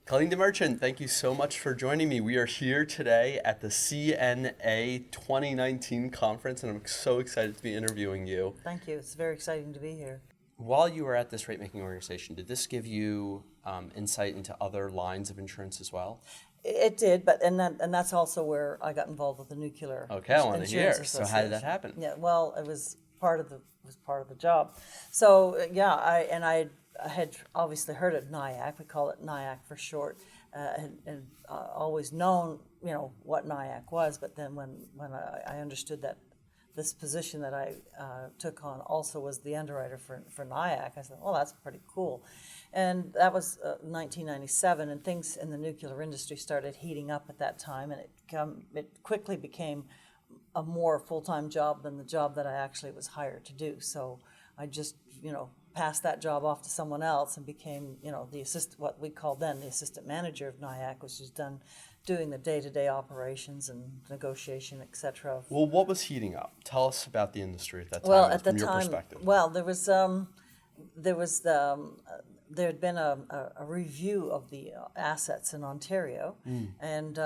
Colleen DeMerchant, thank you so much for joining me. We are here today at the CNA 2019 conference, and I'm so excited to be interviewing you. Thank you. It's very exciting to be here. While you were at this rate-making organization, did this give you insight into other lines of insurance as well? It did, but and that's also where I got involved with the nuclear. Okay, I want to hear. Insurance So how did that happen? Yeah, well, it was part of the job. So yeah, I had obviously heard of NIAC. We call it NIAC for short, and always known what NIAC was. But then when I understood that this position that I took on also was the underwriter for NIAC, I said, "Oh, that's pretty cool." And that was 1997, and things in the nuclear industry started heating up at that time, and it quickly became a more full-time job than the job that I actually was hired to do. So I just, passed that job off to someone else and became, the what we called then the assistant manager of NIAC, which is doing the day-to-day operations and negotiation, etc. Well, what was heating up? Tell us about the industry at that time. Well, at the from your time, perspective. well, there had been a review of the assets in Ontario, and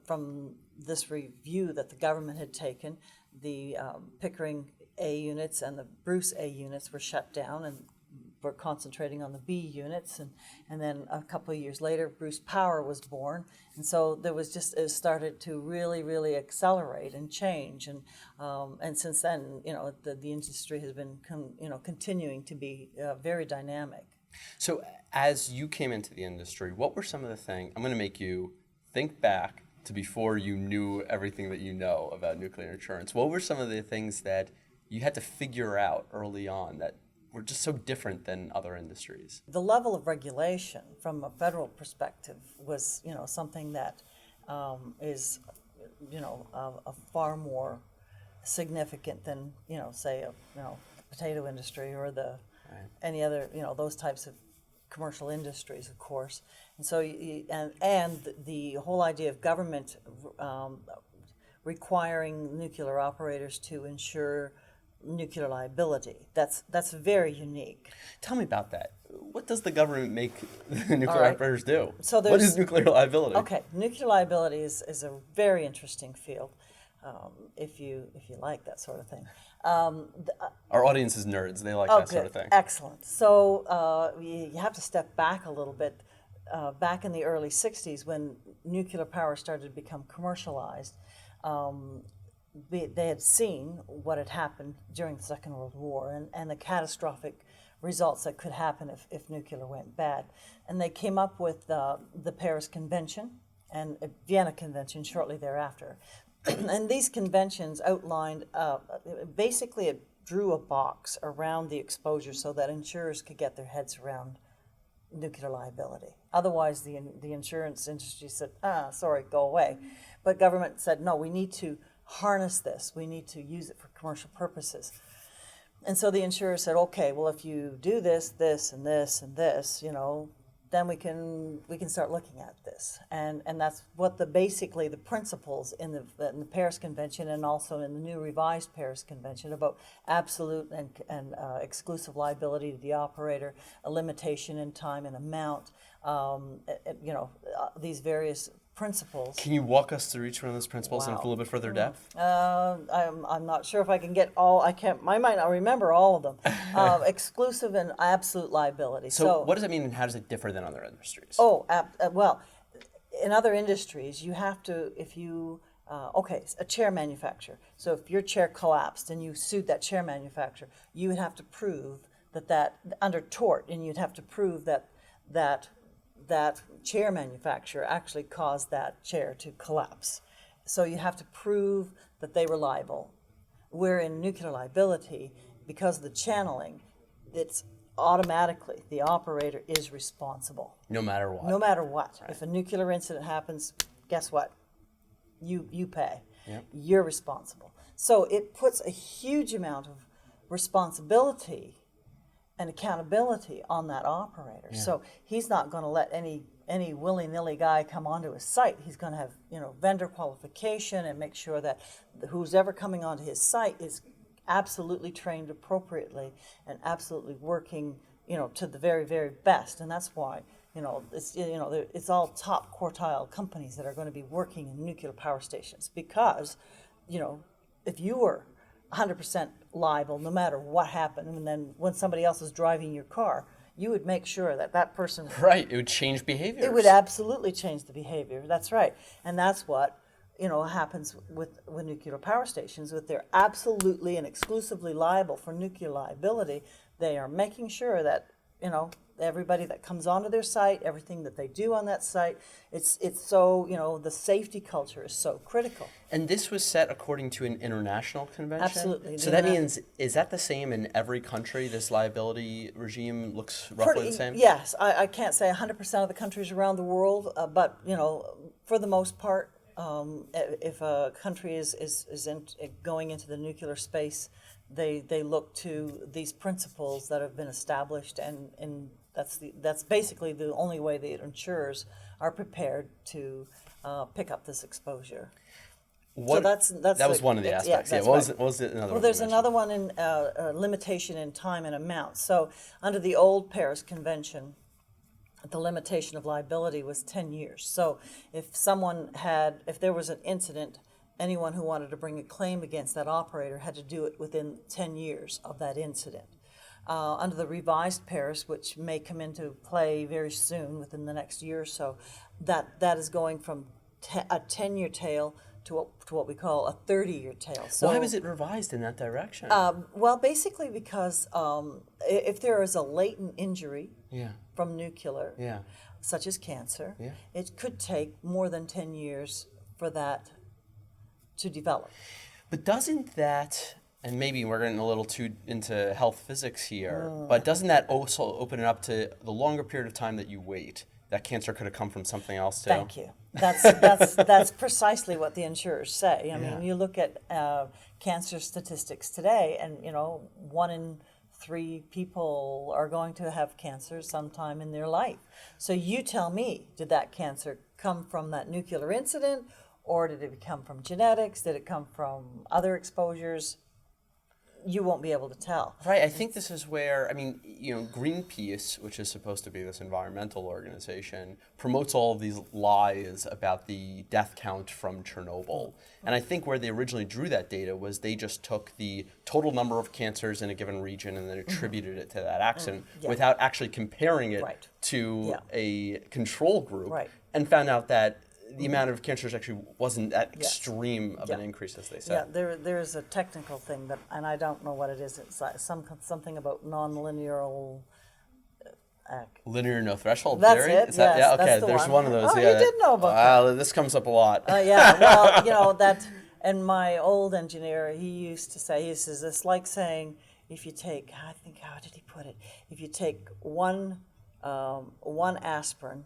from this review that the government had taken, the Pickering A units and the Bruce A units were shut down, and we're concentrating on the B units, and then a couple of years later, Bruce Power was born, and so it started to really accelerate and change, and since then, the industry has been continuing to be very dynamic. So as you came into the industry, what were some of the things, I'm going to make you think back to before you knew everything that you know about nuclear insurance. What were some of the things that you had to figure out early on that were just so different than other industries? The level of regulation from a federal perspective was, something that is, a far more significant than, say, the potato industry or any other, those types of commercial industries, of course. And so, and the whole idea of government requiring nuclear operators to insure nuclear liability, that's very unique. Tell me about that. What does the government make the nuclear right. operators do? So what is nuclear liability? Okay, nuclear liability is a very interesting field, if you like that sort of thing. Our audience is nerds. They like Oh, that good. sort of thing. Excellent. So you have to step back a little bit. Back in the early 60s, when nuclear power started to become commercialized, they had seen what had happened during the Second World War and the catastrophic results that could happen if nuclear went bad. And they came up with the Paris Convention and Vienna Convention shortly thereafter. And these conventions outlined, basically it drew a box around the exposure so that insurers could get their heads around nuclear liability. Otherwise, the insurance industry said, sorry, go away. But government said, no, we need to harness this. We need to use it for commercial purposes. And so the insurer said, okay, well, if you do this, this, and this, and this, then we can start looking at this. And that's what basically the principles in the Paris Convention and also in the new revised Paris Convention about absolute and exclusive liability to the operator, a limitation in time and amount, these various principles. Can you walk us through each one of those principles in a little bit further depth? I'm not sure if I can get all. I might not remember all of them. Exclusive and absolute liability. So what does that mean, and how does it differ than other industries? Well, in other industries, you have to, if you, a chair manufacturer. So if your chair collapsed and you sued that chair manufacturer, you would have to prove that under tort, and you'd have to prove that chair manufacturer actually caused that chair to collapse. So you have to prove that they were liable. Where in nuclear liability, because of the channeling, it's automatically the operator is responsible. No matter what. No matter what. Right. If a nuclear incident happens, guess what? You pay. Yep. You're responsible. So it puts a huge amount of responsibility and accountability on that operator. Yeah. So he's not going to let any willy-nilly guy come onto his site. He's going to have vendor qualification and make sure that who's ever coming onto his site is absolutely trained appropriately and absolutely working to the very, very best. And that's why it's all top quartile companies that are going to be working in nuclear power stations because, if you were 100% liable no matter what happened, and then when somebody else is driving your car, you would make sure that person. Right, it would change behavior. It would absolutely change the behavior. That's right, and that's what happens with nuclear power stations. With they're absolutely and exclusively liable for nuclear liability, they are making sure that everybody that comes onto their site, everything that they do on that site, it's so the safety culture is so critical. And this was set according to an international convention? Absolutely. So that means, is that the same in every country? This liability regime looks roughly the same? Yes, I can't say 100% of the countries around the world, but for the most part, if a country is going into the nuclear space, they look to these principles that have been established, and that's basically the only way the insurers are prepared to pick up this exposure. So that was one of the aspects. Yeah, what was it another one? Well, there's another one in limitation in time and amount. So under the old Paris Convention, the limitation of liability was 10 years. So if there was an incident, anyone who wanted to bring a claim against that operator had to do it within 10 years of that incident. Under the revised Paris, which may come into play very soon, within the next year or so, that is going from a 10-year tail to what we call a 30-year tail. So, why was it revised in that direction? Well, basically because if there is a latent injury from nuclear, such as cancer, it could take more than 10 years for that to develop. But doesn't that, and maybe we're getting a little too into health physics here, but doesn't that also open it up to the longer period of time that you wait? That cancer could have come from something else too. Thank you. That's precisely what the insurers say. I mean, you look at cancer statistics today, and 1 in 3 people are going to have cancer sometime in their life. So you tell me, did that cancer come from that nuclear incident, or did it come from genetics? Did it come from other exposures? You won't be able to tell. Right. I think this is where, Greenpeace, which is supposed to be this environmental organization, promotes all of these lies about the death count from Chernobyl. And I think where they originally drew that data was they just took the total number of cancers in a given region and then attributed it to that accident without actually comparing it to a control group, and found out that the amount of cancers actually wasn't that extreme of an increase as they said. Yeah, there's a technical thing and I don't know what it is. It's like something about non-linear. Linear no threshold that's theory? It. Is that, yes, okay, that's there's one of those. Oh, you did know about that. This comes up a lot. That, and my old engineer, he used to say, he says, it's like saying, if you take, I think, how did he put it? If you take one aspirin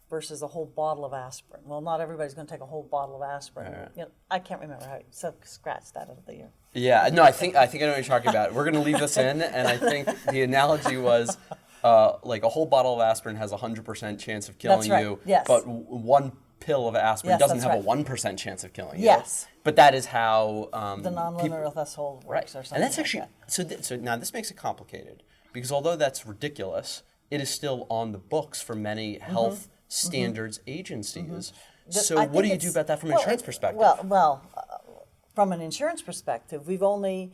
versus a whole bottle of aspirin. Well, not everybody's going to take a whole bottle of aspirin. Right. I can't remember how. So scratch that out of the ear. Yeah, no, I think I know what you're talking about. We're going to leave this in, and I think the analogy was like a whole bottle of aspirin has a 100% chance of killing you, but one pill of aspirin doesn't have a 1% chance of killing you. Yes. But that is how the nonlinear threshold works, or something. And that's like actually that. so now this makes it complicated because although that's ridiculous, it is still on the books for many health standards agencies. So what do you do about that from an insurance perspective? Well, from an insurance perspective, we've only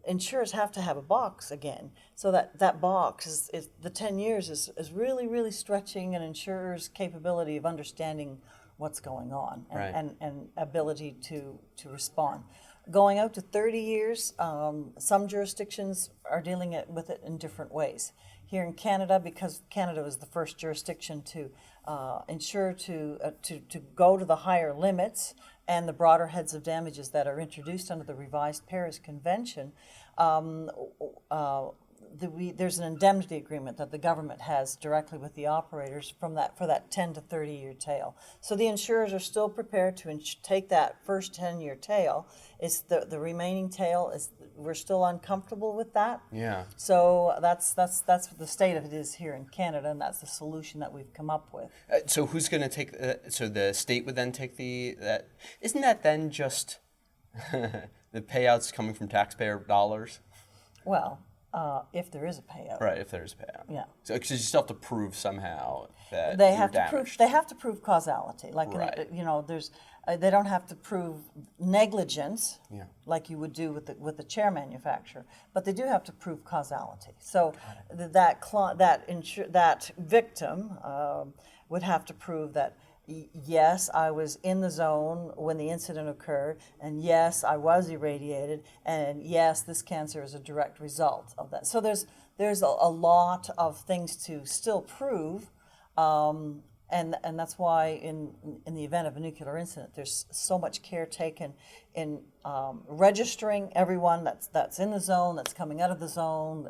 insurers have to have a box again. So that box is the 10 years is really, really stretching an insurer's capability of understanding what's going on and ability to respond. Going out to 30 years, some jurisdictions are dealing with it in different ways. Here in Canada, because Canada was the first jurisdiction to insure to go to the higher limits and the broader heads of damages that are introduced under the revised Paris Convention, there's an indemnity agreement that the government has directly with the operators for that 10 to 30 year tail. So the insurers are still prepared to take that first 10-year tail. It's the remaining tail is we're still uncomfortable with that. Yeah. So that's what the state of it is here in Canada, and that's the solution that we've come up with. So who's going to take? So the state would then take that. Isn't that then just the payouts coming from taxpayer dollars? Well, if there is a payout. Right, if there's a payout. Yeah. So, because you still have to prove somehow that They you're have to damaged. prove. They have to prove causality. Like Right. there's. They don't have to prove negligence, Yeah. like you would do with the chair manufacturer, but they do have to prove causality. So that victim would have to prove that yes, I was in the zone when the incident occurred, and yes, I was irradiated, and yes, this cancer is a direct result of that. So there's a lot of things to still prove. And that's why in the event of a nuclear incident, there's so much care taken in registering everyone that's in the zone, that's coming out of the zone,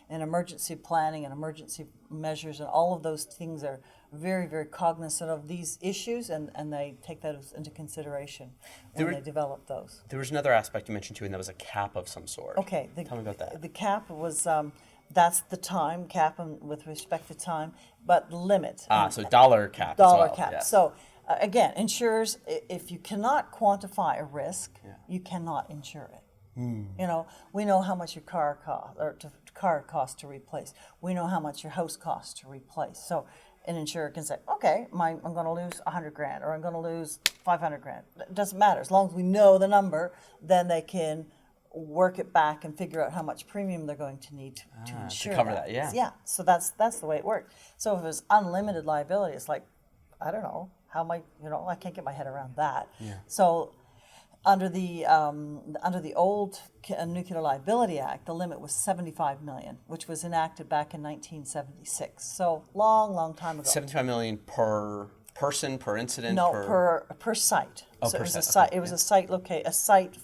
in emergency planning and emergency measures, and all of those things are very, very cognizant of these issues, and they take that into consideration when they develop those. There was another aspect you mentioned too, and that was a cap of some sort. Okay. Tell me about that. The cap was, that's the time, cap with respect to time, but limit. So dollar cap Dollar as well. cap. Yeah. So again, insurers, if you cannot quantify a risk, you cannot insure it. We know how much your car costs to replace. We know how much your house costs to replace. So an insurer can say, okay, I'm going to lose $100,000 or I'm going to lose $500,000. It doesn't matter. As long as we know the number, then they can work it back and figure out how much premium they're going to need to insure cover that, yeah. Yeah, so that's the way it works. So if it's unlimited liability, it's like, I don't know, how am I can't get my head around that. Yeah. So under the old Nuclear Liability Act, the limit was $75 million, which was enacted back in 1976. So long time ago. $75 million per person, per incident? No, per site. Oh, so per it was site. a site. Okay, It was a site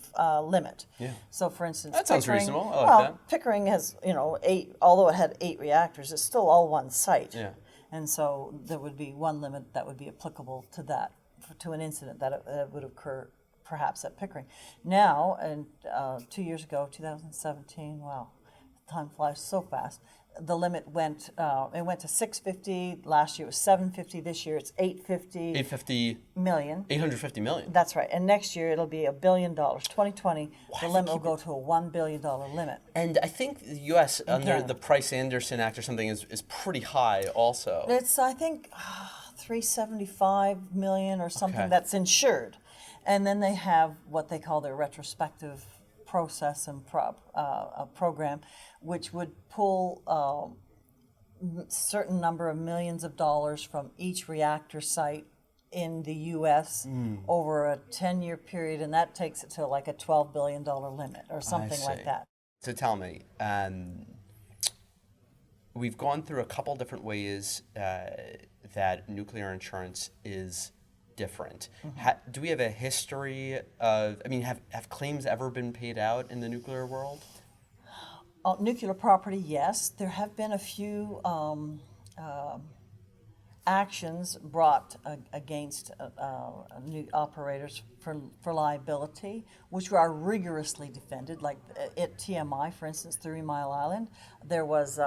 limit. Yeah. So, for instance, That sounds Pickering, reasonable. I like that. Pickering has 8. Although it had 8 reactors, it's still all one site. Yeah. And so there would be one limit that would be applicable to that, to an incident that would occur perhaps at Pickering. Now, and 2 years ago, 2017. Wow, time flies so fast. The limit went to 650. Last year it was 750. This year it's 850 million. 850 million. That's right. And next year it'll be $1 billion. 2020, the limit will go to a $1 billion limit. And I think the U.S. under Canada. the Price-Anderson Act or something is pretty high also. It's, I think, 375 million or something Okay. that's insured. And then they have what they call their retrospective process and program, which would pull a certain number of millions of dollars from each reactor site in the U.S. over a 10-year period, and that takes it to like a $12 billion limit or something like see. that. So tell me, we've gone through a couple different ways that nuclear insurance is different. Do we have a history of, have claims ever been paid out in the nuclear world? Nuclear property, yes. There have been a few actions brought against new operators for liability, which are rigorously defended. Like at TMI, for instance, 3 Mile Island, there was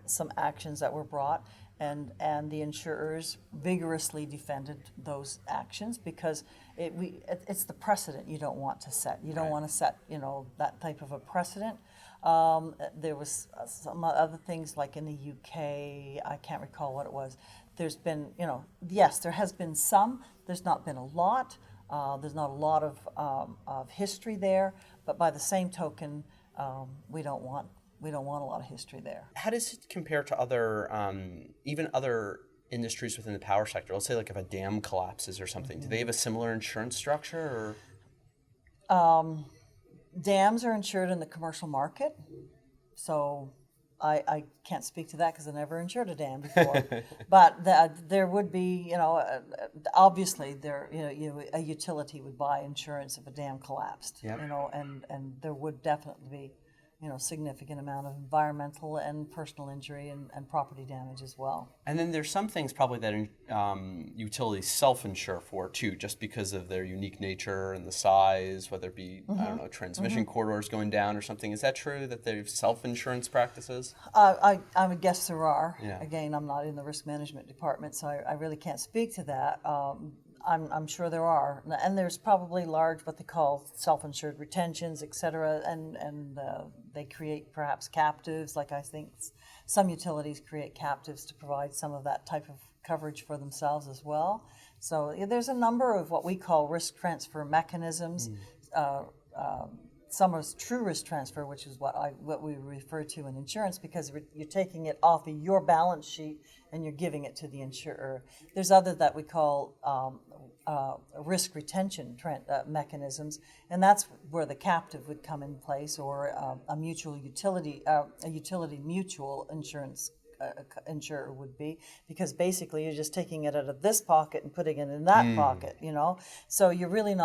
some actions that were brought, and the insurers vigorously defended those actions because it's the precedent you don't want to set. You don't want to set that type of a precedent. There was some other things like in the UK, I can't recall what it was. There's been, yes, there has been some. There's not been a lot. There's not a lot of history there. But by the same token, we don't want a lot of history there. How does it compare to other, even other industries within the power sector? Let's say like if a dam collapses or something, do they have a similar insurance structure? Or? Dams are insured in the commercial market, so I can't speak to that because I never insured a dam before. But there would be, obviously a utility would buy insurance if a dam collapsed. Yep. And there would definitely be, significant amount of environmental and personal injury and property damage as well. And then there's some things probably that utilities self-insure for too, just because of their unique nature and the size, whether it be, I don't know, transmission corridors going down or something. Is that true that they have self-insurance practices? I would guess there are. Yeah. Again, I'm not in the risk management department, so I really can't speak to that. I'm sure there are, and there's probably large what they call self-insured retentions, et cetera, and they create perhaps captives. Like I think some utilities create captives to provide some of that type of coverage for themselves as well. So there's a number of what we call risk transfer mechanisms. Some is true risk transfer, which is what we refer to in insurance, because you're taking it off of your balance sheet and you're giving it to the insurer. There's other that we call risk retention mechanisms, and that's where the captive would come in place, or a utility mutual insurance insurer would be, because basically you're just taking it out of this pocket and putting it in that pocket, so you're really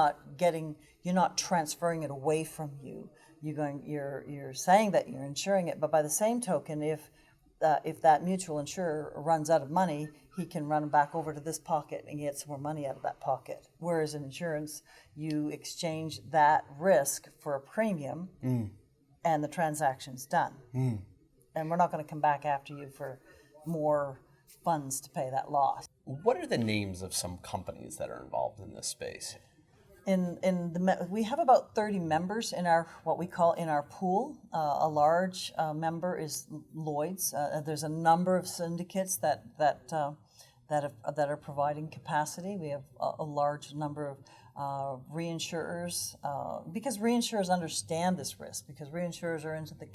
you're not transferring it away from you. You're saying that you're insuring it, but by the same token, if that mutual insurer runs out of money, he can run back over to this pocket and get some more money out of that pocket. Whereas in insurance, you exchange that risk for a premium, and the transaction's done. And we're not going to come back after you for more funds to pay that loss. What are the names of some companies that are involved in this space? We have about 30 members in our what we call in our pool. A large member is Lloyd's. There's a number of syndicates that are providing capacity. We have a large number of reinsurers, because reinsurers understand this risk, because reinsurers are into the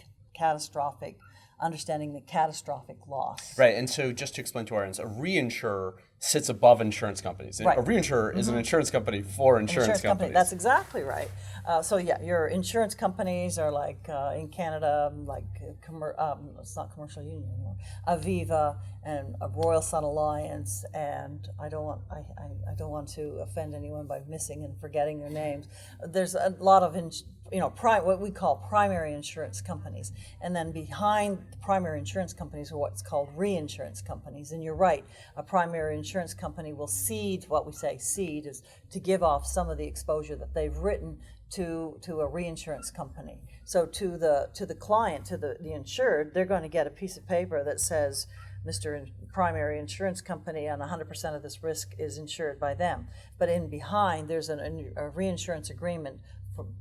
understanding the catastrophic loss. Right, and so just to explain to our audience, a reinsurer sits above insurance companies. Right. A reinsurer is an insurance company for insurance companies. That's exactly right. So your insurance companies are like in Canada, like it's not Commercial Union anymore, Aviva and Royal Sun Alliance, and I don't want to offend anyone by missing and forgetting their names. There's a lot of what we call primary insurance companies, and then behind the primary insurance companies are what's called reinsurance companies. And you're right, a primary insurance company will cede. What we say cede is to give off some of the exposure that they've written to a reinsurance company. So to the client, to the insured, they're going to get a piece of paper that says, Mr. Primary Insurance Company, and 100% of this risk is insured by them. But in behind, there's a reinsurance agreement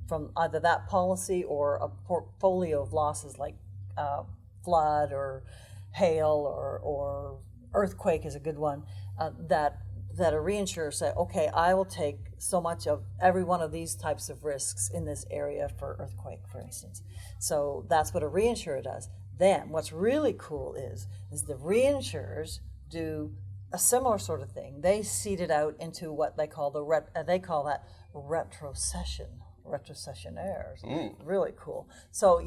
from either that policy or a portfolio of losses like flood or hail or earthquake is a good one, that a reinsurer say, okay, I will take so much of every one of these types of risks in this area for earthquake, for instance. So that's what a reinsurer does. Then what's really cool is the reinsurers do a similar sort of thing. They seed it out into what they call they call that retrocessionaires. Really cool. So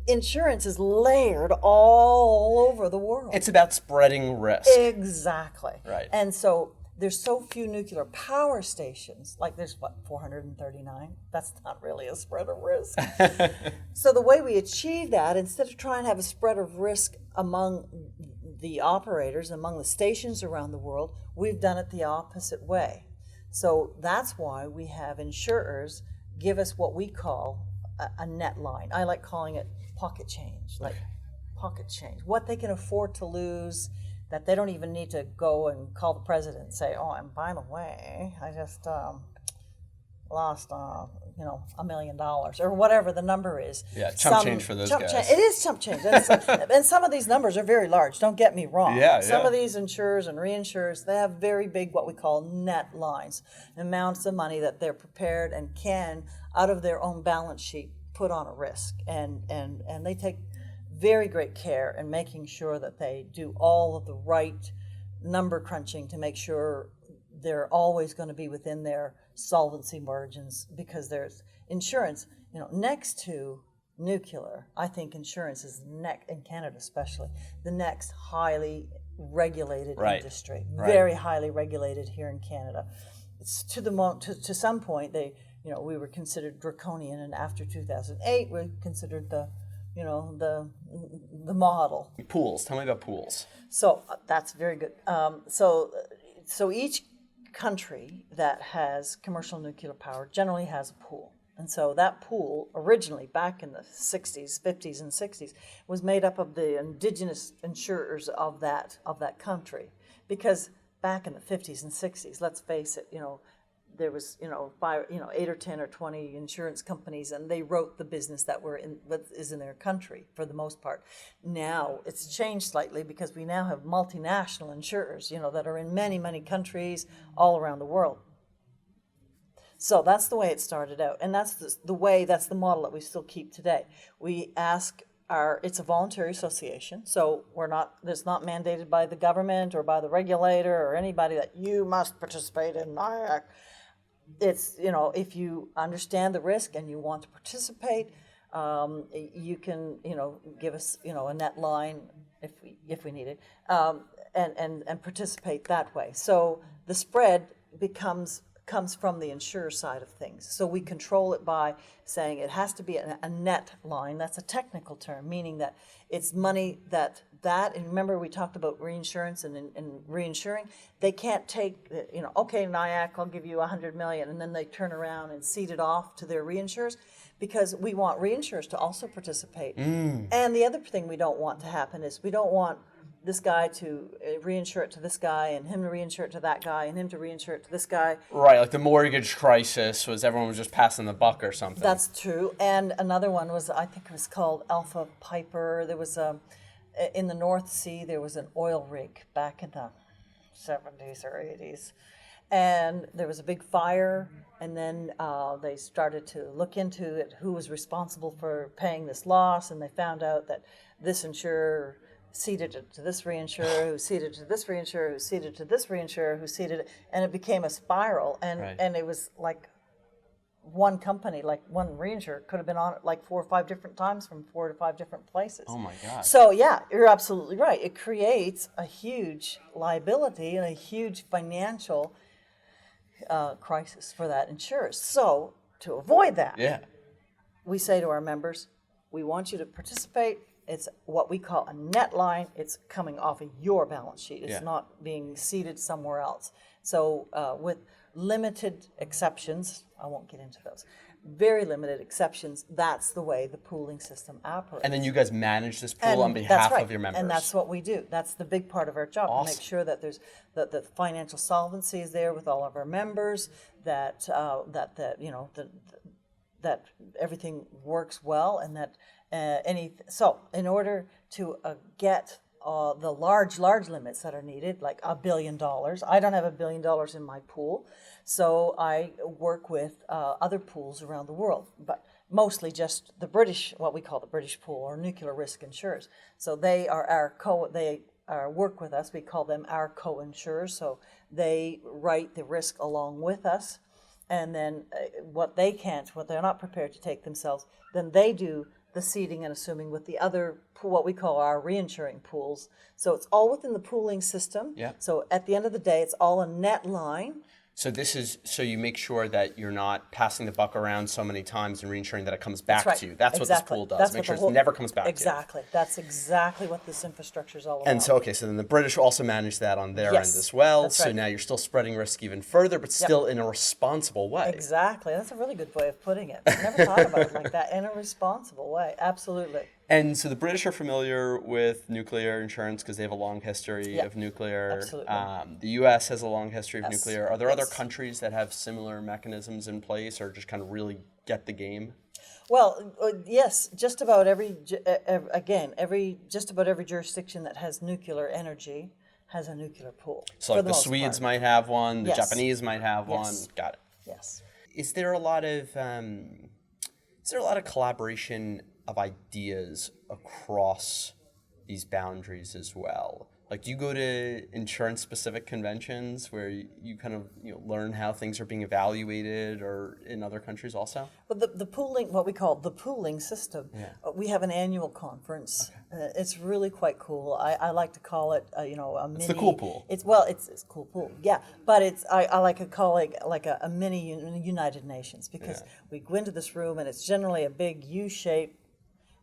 insurance is layered all over the world. It's about spreading risk. Exactly. Right. And so there's so few nuclear power stations, like there's 439? That's not really a spread of risk. So the way we achieve that, instead of trying to have a spread of risk among the operators, among the stations around the world, we've done it the opposite way. So that's why we have insurers give us what we call a net line. I like calling it pocket change, pocket change. What they can afford to lose, that they don't even need to go and call the president and say, oh, and by the way, I just lost, $1 million or whatever the number is. Yeah, chump change for those guys. It is chump change. And some of these numbers are very large, don't get me wrong. Some of these insurers and reinsurers, they have very big, what we call net lines, amounts of money that they're prepared and can, out of their own balance sheet, put on a risk. And they take very great care in making sure that they do all of the right number crunching to make sure they're always going to be within their solvency margins, because there's insurance, next to nuclear. I think insurance is in Canada especially, the next highly regulated industry, very highly regulated here in Canada. It's to some point we were considered draconian, and after 2008 we considered the model. Pools. Tell me about pools. So that's very good. So each country that has commercial nuclear power generally has a pool. And so that pool, originally back in the 60s, 50s and 60s, was made up of the indigenous insurers of that country, because back in the 50s and 60s, let's face it, there was, 8 or 10 or 20 insurance companies, and they wrote the business that is in their country for the most part. Now it's changed slightly because we now have multinational insurers, that are in many, many countries all around the world. So that's the way it started out, and that's the model that we still keep today. We ask it's a voluntary association, so it's not mandated by the government or by the regulator or anybody that you must participate in NIAC. It's, if you understand the risk and you want to participate, you can, give us, a net line if we need it, and participate that way. So the spread comes from the insurer side of things. So we control it by saying it has to be a net line. That's a technical term, meaning that it's money and remember we talked about reinsurance and reinsuring. They can't take, okay, NIAC, I'll give you $100 million, and then they turn around and cede it off to their reinsurers, because we want reinsurers to also participate. And the other thing we don't want to happen is we don't want this guy to reinsure it to this guy, and him to reinsure it to that guy, and him to reinsure it to this guy. Right, like the mortgage crisis everyone was just passing the buck or something. That's true. And another one was, I think it was called Alpha Piper. There was in the North Sea, there was an oil rig back in the 70s or 80s. And there was a big fire, and then they started to look into it, who was responsible for paying this loss, and they found out that this insurer ceded it to this reinsurer, who ceded to this reinsurer, who ceded to this reinsurer, who ceded it, and it became a spiral. And it was like one company, like one reinsurer, could have been on it like 4 or 5 different times from 4 to 5 different places. Oh my God. So yeah, you're absolutely right. It creates a huge liability and a huge financial crisis for that insurer. So to avoid that, we say to our members, we want you to participate. It's what we call a net line. It's coming off of your balance sheet. It's not being ceded somewhere else. So with limited exceptions, I won't get into those, very limited exceptions, that's the way the pooling system operates. And then you guys manage this pool on behalf of your members. And that's what we do. That's the big part of our job, to make sure that there's that the financial solvency is there with all of our members, that that everything works well, and that so in order to get the large limits that are needed, like $1 billion, I don't have $1 billion in my pool, so I work with other pools around the world, but mostly just the British, what we call the British pool, or nuclear risk insurers. So they are work with us. We call them our co-insurers. So they write the risk along with us. And then what they're not prepared to take themselves, then they do the ceding and assuming with the other, what we call our reinsuring pools. So it's all within the pooling system. Yeah. So at the end of the day, it's all a net line. So you make sure that you're not passing the buck around so many times and reinsuring that it comes back to you. That's what this pool does. Make sure it never comes back to you. Exactly. That's exactly what this infrastructure is all about. And so then the British also manage that on their end as well. That's so right. now you're still spreading risk even further, but still in a responsible way. Exactly. That's a really good way of putting it. I never thought about it like that. In a responsible way. Absolutely. And so the British are familiar with nuclear insurance because they have a long history of nuclear. Absolutely. The U.S. has a long history of nuclear. Are there other countries that have similar mechanisms in place, or just kind of really get the game? Well, yes, just about every jurisdiction that has nuclear energy has a nuclear pool. So like the Swedes might have one, the Japanese might have one. Got it. Yes. Is there a lot of collaboration of ideas across these boundaries as well? Like, do you go to insurance-specific conventions where you kind of learn how things are being evaluated, or in other countries also? Well, the pooling, what we call the pooling system, we have an annual conference. Okay. It's really quite cool. I like to call it, a mini. It's the cool pool. It's a cool pool, But I like to call it like a mini United Nations, because we go into this room and it's generally a big U shape,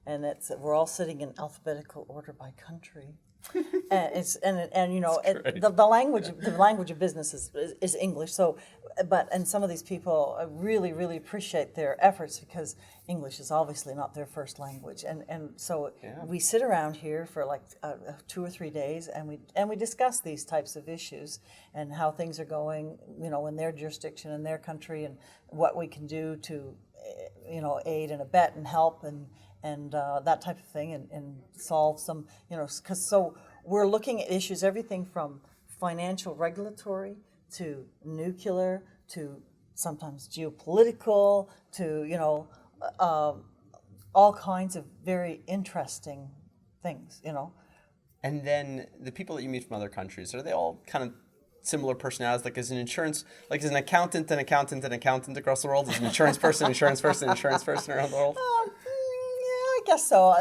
and we're all sitting in alphabetical order by country. And you know the language of business is English. So, and some of these people really appreciate their efforts because English is obviously not their first language. And so we sit around here for like 2 or 3 days, and we discuss these types of issues and how things are going, you know, in their jurisdiction, in their country, and what we can do to, you know, aid and abet and help and that type of thing, and solve some, you know, because so we're looking at issues, everything from financial regulatory to nuclear to sometimes geopolitical to, you know, all kinds of very interesting things, you know. And then the people that you meet from other countries, are they all kind of similar personalities? Like as an insurance, like as an accountant across the world, as an insurance person around the world? I guess so.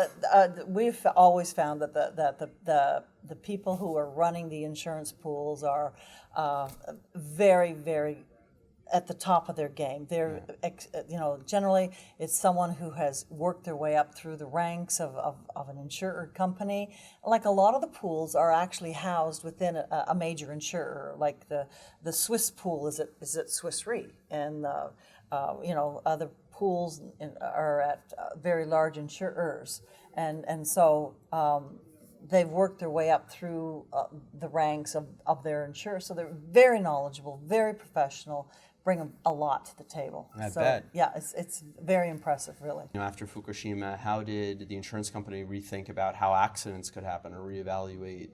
We've always found that the people who are running the insurance pools are very at the top of their game. They're, you know, generally it's someone who has worked their way up through the ranks of an insurer company. Like a lot of the pools are actually housed within a major insurer. Like the Swiss pool is at Swiss Re, and you know, other pools are at very large insurers, and so they've worked their way up through the ranks of their insurer. So they're very knowledgeable, very professional, bring a lot to the table. I bet. Yeah, it's very impressive, really. You know, after Fukushima, how did the insurance company rethink about how accidents could happen or reevaluate?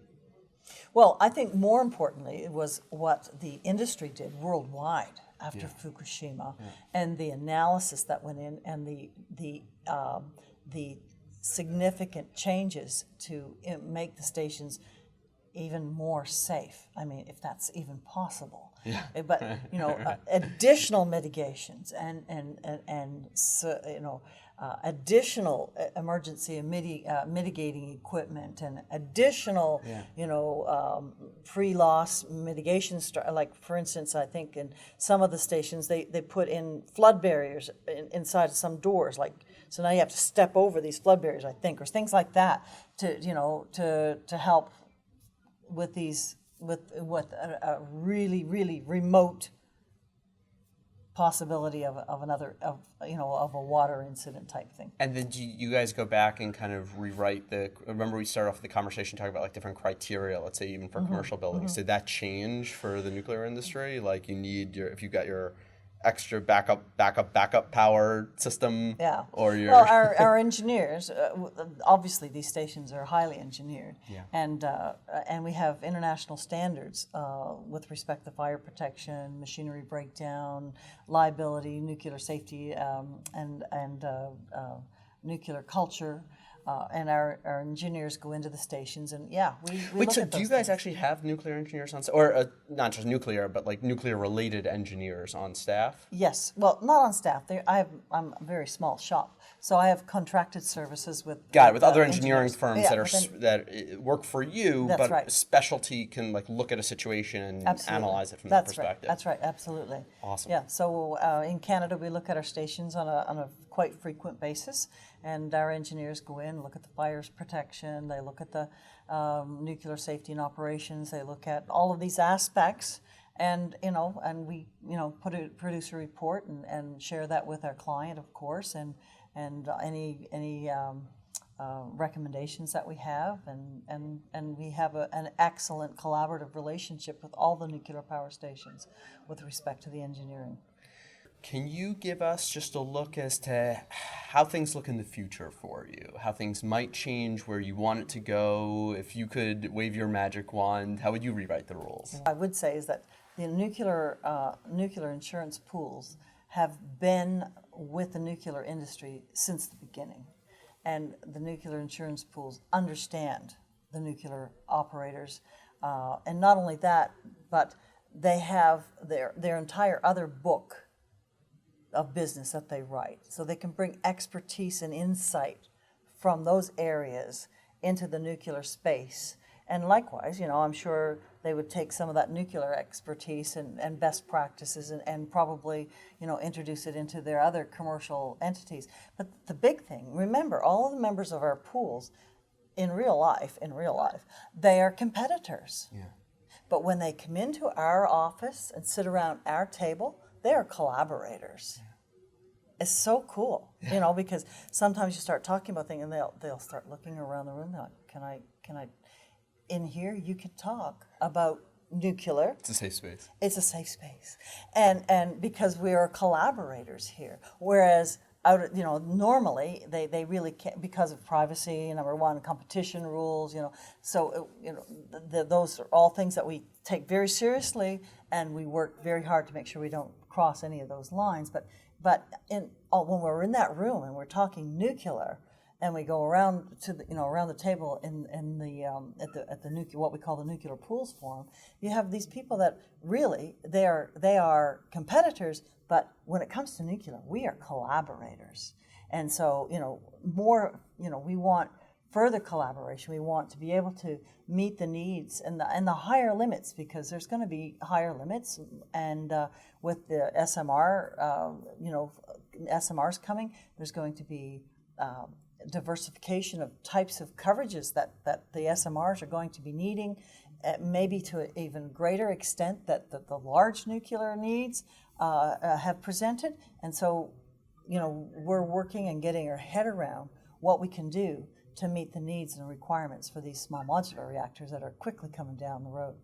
Well, I think more importantly, it was what the industry did worldwide after Fukushima, and the analysis that went in, and the significant changes to make the stations even more safe. I mean, if that's even possible. Yeah. But you know, additional mitigations and so, you know, additional emergency and mitigating equipment, and additional, you know, pre-loss mitigation. Like for instance, I think in some of the stations they put in flood barriers inside of some doors. Like, so now you have to step over these flood barriers, I think, or things like that to, you know, to help with these with a really remote possibility of a water incident type thing. And then do you guys go back and kind of rewrite remember we started off the conversation talking about like different criteria, let's say even for commercial buildings. Did that change for the nuclear industry? Like you need if you got your extra backup power system, or your our engineers, obviously these stations are highly engineered, and we have international standards with respect to fire protection, machinery breakdown, liability, nuclear safety, and nuclear culture. And our engineers go into the stations, and we Wait, look so at do those you guys things. actually have nuclear engineers on staff? Or not just nuclear, but like nuclear related engineers on staff? Yes, well, not on staff. I'm a very small shop, so I have contracted services with With other engineering firms engineers. that work for you, That's but right. specialty can like look at a situation and Absolutely. analyze it from that That's perspective. Right. That's right, absolutely. Awesome. Yeah, so in Canada we look at our stations on a quite frequent basis, and our engineers go in, look at the fires protection, they look at the nuclear safety and operations, they look at all of these aspects, and we produce a report and share that with our client, of course, and any recommendations that we have, and we have an excellent collaborative relationship with all the nuclear power stations with respect to the engineering. Can you give us just a look as to how things look in the future for you? How things might change, where you want it to go? If you could wave your magic wand, how would you rewrite the rules? I would say is that the nuclear insurance pools have been with the nuclear industry since the beginning, and the nuclear insurance pools understand the nuclear operators, and not only that, but they have their entire other book of business that they write. So they can bring expertise and insight from those areas into the nuclear space. And likewise, I'm sure they would take some of that nuclear expertise and best practices and probably, introduce it into their other commercial entities. But the big thing, remember, all of the members of our pools in real life, they are competitors. Yeah. But when they come into our office and sit around our table, they are collaborators. It's so cool, because sometimes you start talking about things and they'll start looking around the room. They're like, can I, in here you can talk about nuclear. It's a safe space. It's a safe space, and because we are collaborators here, whereas normally they really can't because of privacy, number one, competition rules, so those are all things that we take very seriously, and we work very hard to make sure we don't cross any of those lines. But when we're in that room and we're talking nuclear, and we go around to around the table in the at the nuclear, what we call the Nuclear Pools Forum, you have these people that really they are competitors, but when it comes to nuclear, we are collaborators. And so we want further collaboration. We want to be able to meet the needs and the higher limits, because there's going to be higher limits, and with the SMR, SMRs coming, there's going to be diversification of types of coverages that the SMRs are going to be needing, maybe to an even greater extent that the large nuclear needs have presented. And so, we're working and getting our head around what we can do to meet the needs and requirements for these small modular reactors that are quickly coming down the road.